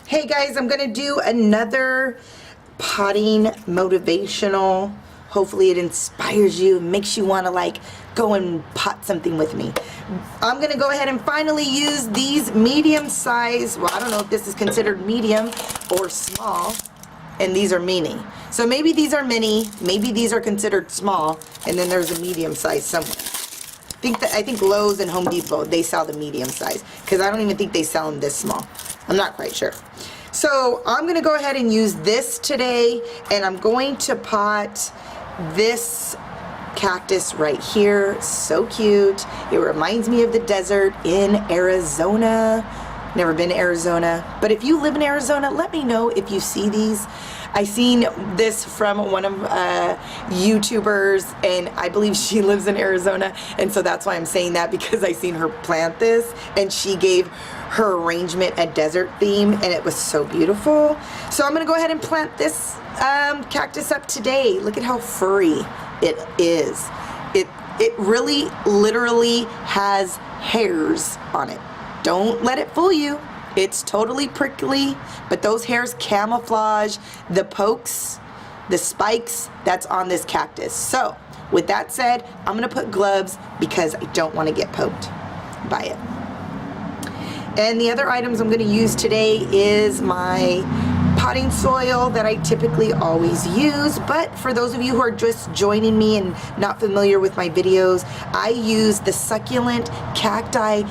Hey guys, I'm gonna do another potting motivational. Hopefully it inspires you, makes you want to like go and pot something with me. I'm gonna go ahead and finally use these medium size, well, I don't know if this is considered medium or small, and these are mini. So maybe these are mini, maybe these are considered small, and then there's a medium size somewhere. I think Lowe's and Home Depot, they sell the medium size, because I don't even think they sell them this small. I'm not quite sure. So I'm going to go ahead and use this today, and I'm going to pot this cactus right here. So cute. It reminds me of the desert in Arizona. Never been to Arizona, but if you live in Arizona, let me know if you see these. I seen this from one of YouTubers, and I believe she lives in Arizona, and so that's why I'm saying that, because I seen her plant this, and she gave her arrangement a desert theme, and it was so beautiful. So I'm gonna go ahead and plant this cactus up today. Look at how furry it is. It really literally has hairs on it. Don't let it fool you. It's totally prickly, but those hairs camouflage the pokes, the spikes that's on this cactus. So with that said, I'm gonna put gloves because I don't want to get poked by it. And the other items I'm gonna use today is my potting soil that I typically always use, but for those of you who are just joining me and not familiar with my videos, I use the Succulent cacti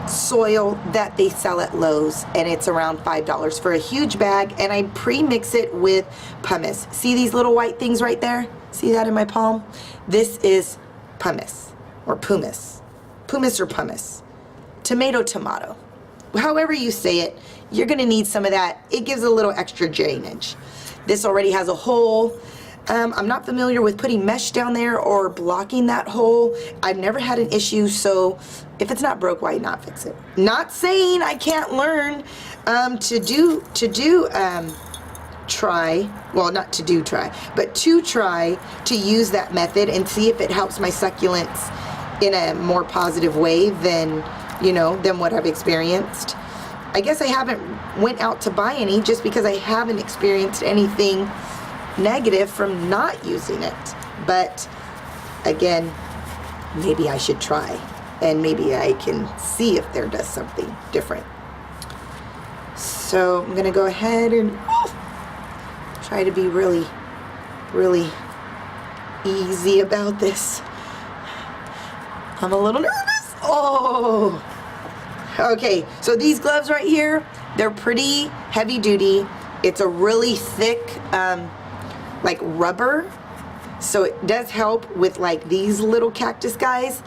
soil that they sell at Lowe's, and it's around $5 for a huge bag, and I pre-mix it with pumice. See these little white things right there? See that in my palm? This is pumice or pumice. Pumice or pumice. Tomato. However you say it, you're gonna need some of that. It gives a little extra drainage. This already has a hole. I'm not familiar with putting mesh down there or blocking that hole. I've never had an issue, so if it's not broke, why not fix it? Not saying I can't learn to try to use that method and see if it helps my succulents in a more positive way than, you know, than what I've experienced. I guess I haven't went out to buy any just because I haven't experienced anything negative from not using it. But again, maybe I should try, and maybe I can see if there does something different. So I'm gonna go ahead and try to be really easy about this. I'm a little nervous. Oh, okay, so these gloves right here, they're pretty heavy duty. It's a really thick like rubber, so it does help with like these little cactus guys.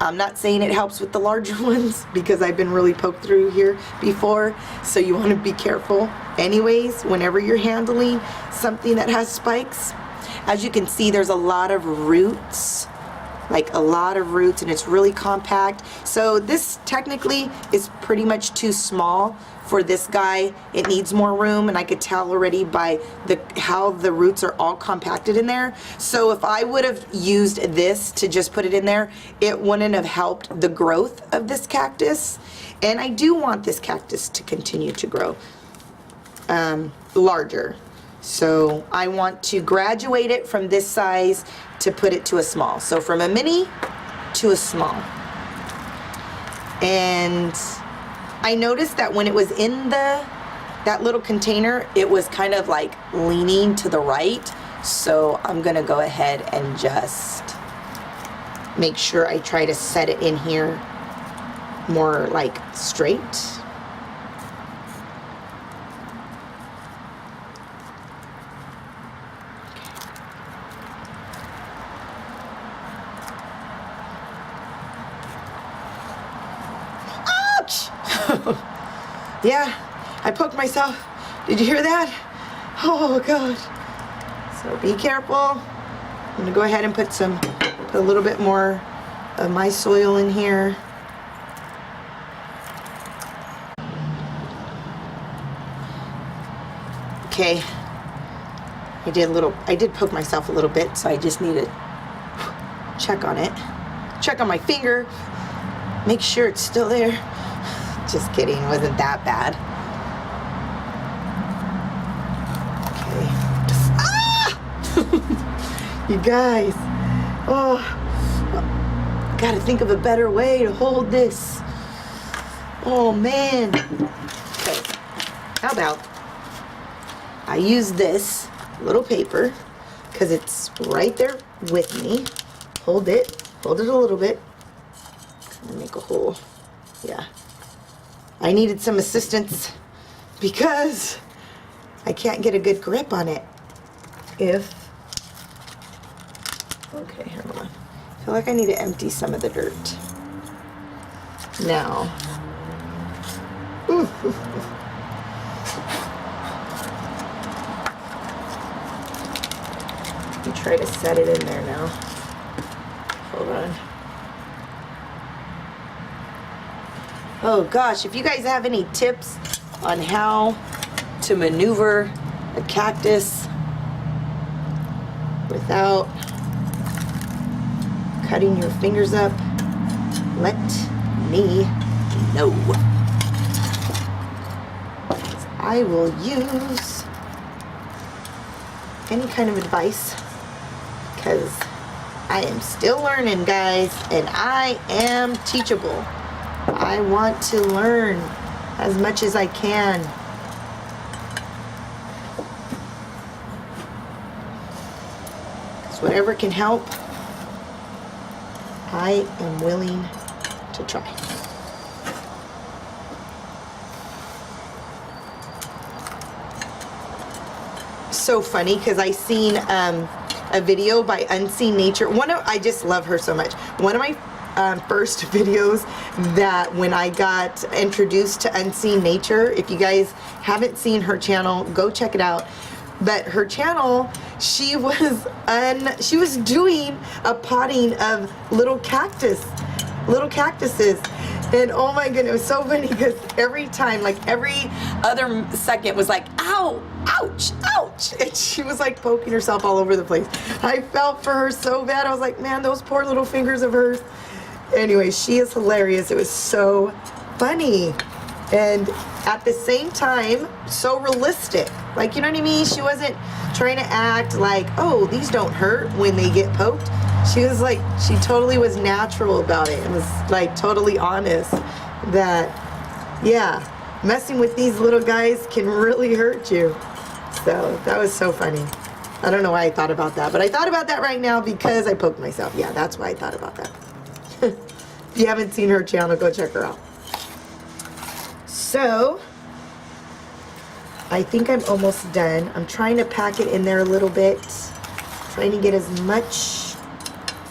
I'm not saying it helps with the larger ones because I've been really poked through here before, so you want to be careful anyways whenever you're handling something that has spikes. As you can see, there's a lot of roots, and it's really compact. So this technically is pretty much too small for this guy. It needs more room, and I could tell already by how the roots are all compacted in there. So if I would have used this to just put it in there, it wouldn't have helped the growth of this cactus. And I do want this cactus to continue to grow larger. So I want to graduate it from this size to put it to a small. So from a mini to a small. And I noticed that when it was in that little container, it was kind of like leaning to the right. So I'm gonna go ahead and just make sure I try to set it in here more like straight. Yeah, I poked myself. Did you hear that? Oh God. So be careful. I'm gonna go ahead and put a little bit more of my soil in here. Okay. I did poke myself a little bit, so I just need to check on it. Check on my finger. Make sure it's still there. Just kidding, it wasn't that bad. You guys, oh, gotta think of a better way to hold this. Oh man. Okay, how about I use this little paper because it's right there with me. Hold it a little bit. Make a hole. Yeah. I needed some assistance because I can't get a good grip on it. Okay, hold on. I feel like I need to empty some of the dirt. Now. Ooh. Let me try to set it in there now. Hold on. Oh gosh, if you guys have any tips on how to maneuver a cactus without cutting your fingers up, let me know. I will use any kind of advice because I am still learning, guys, and I am teachable. I want to learn as much as I can. Because whatever can help, I am willing to try. So funny because I seen a video by Unseen Nature. I just love her so much. One of my first videos that when I got introduced to Unseen Nature, if you guys haven't seen her channel, go check it out. But her channel, she was doing a potting of little cactuses. And oh my goodness, it was so funny because every time, like every other second was like, ow, ouch, ouch. And she was like poking herself all over the place. I felt for her so bad. I was like, man, those poor little fingers of hers. Anyway, she is hilarious. It was so funny. And at the same time, so realistic. Like, you know what I mean? She wasn't trying to act like, oh, these don't hurt when they get poked. She was like, she totally was natural about it and was like totally honest that, yeah, messing with these little guys can really hurt you. So that was so funny. I don't know why I thought about that, but I thought about that right now because I poked myself. Yeah, that's why I thought about that. If you haven't seen her channel, go check her out. So, I think I'm almost done. I'm trying to pack it in there a little bit. Trying to get as much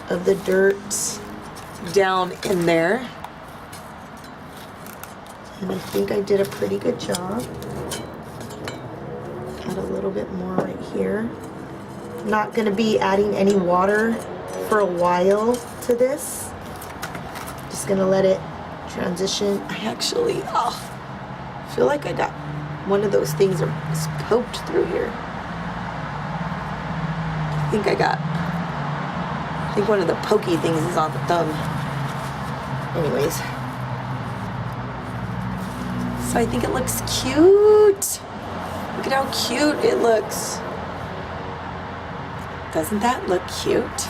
of the dirt down in there. And I think I did a pretty good job. Add a little bit more right here. Not going to be adding any water for a while to this. Just going to let it transition. I actually, feel like I got one of those things is poked through here. I think one of the pokey things is on the thumb. Anyways. So I think it looks cute. Look at how cute it looks. Doesn't that look cute?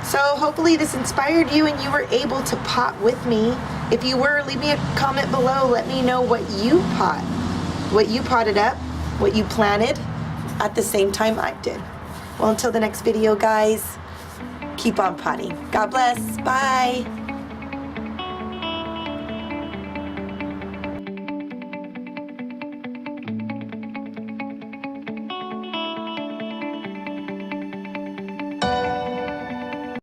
So hopefully this inspired you and you were able to pot with me. If you were, leave me a comment below. Let me know what you potted up, what you planted at the same time I did. Well, until the next video, guys, keep on potting. God bless. Bye.